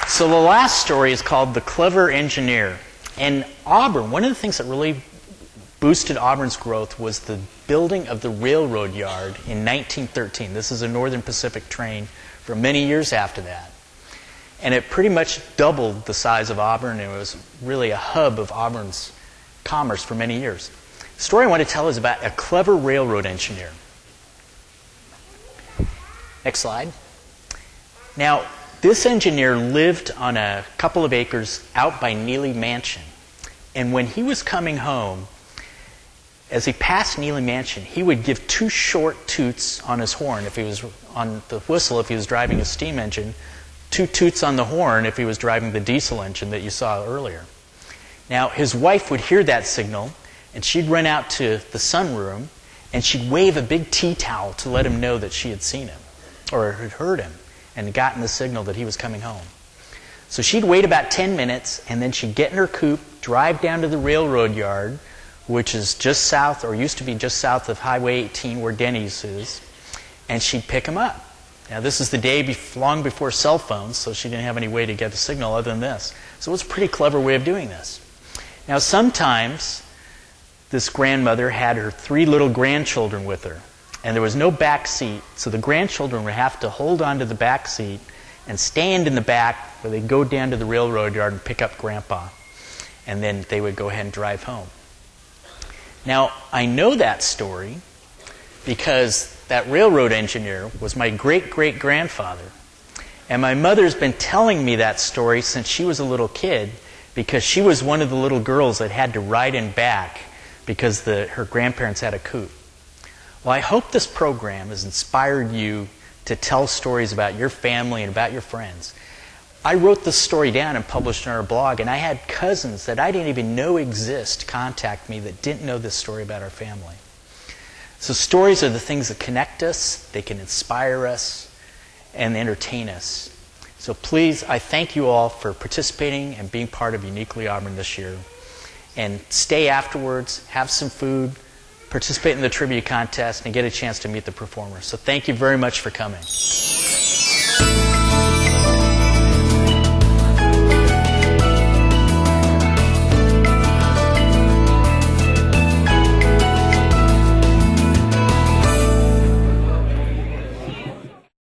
So the last story is called The Clever Engineer. And Auburn, one of the things that really boosted Auburn's growth was the building of the railroad yard in 1913. This is a Northern Pacific train for many years after that. And it pretty much doubled the size of Auburn, and it was really a hub of Auburn's commerce for many years. The story I want to tell is about a clever railroad engineer. Next slide. Now, this engineer lived on a couple of acres out by Neely Mansion. And when he was coming home, as he passed Neely Mansion, he would give 2 short toots on his horn if he was on the whistle if he was driving a steam engine, 2 toots on the horn if he was driving the diesel engine that you saw earlier. Now, his wife would hear that signal, and she'd run out to the sunroom, and she'd wave a big tea towel to let him know that she had seen him, or had heard him, and gotten the signal that he was coming home. So she'd wait about 10 minutes, and then she'd get in her coupe, drive down to the railroad yard, which is just south, or used to be just south of Highway 18 where Denny's is, and she'd pick him up. Now, this is the day long before cell phones, so she didn't have any way to get a signal other than this. So it was a pretty clever way of doing this. Now, sometimes this grandmother had her 3 little grandchildren with her, and there was no back seat, so the grandchildren would have to hold on to the back seat and stand in the back where they'd go down to the railroad yard and pick up Grandpa, and then they would go ahead and drive home. Now, I know that story because that railroad engineer was my great-great-grandfather. And my mother's been telling me that story since she was a little kid because she was one of the little girls that had to ride in back because her grandparents had a coupe. Well, I hope this program has inspired you to tell stories about your family and about your friends. I wrote this story down and published it on our blog, and I had cousins that I didn't even know exist contact me that didn't know this story about our family. So stories are the things that connect us, they can inspire us, and entertain us. So please, I thank you all for participating and being part of Uniquely Auburn this year. And stay afterwards, have some food, participate in the trivia contest, and get a chance to meet the performers. So thank you very much for coming.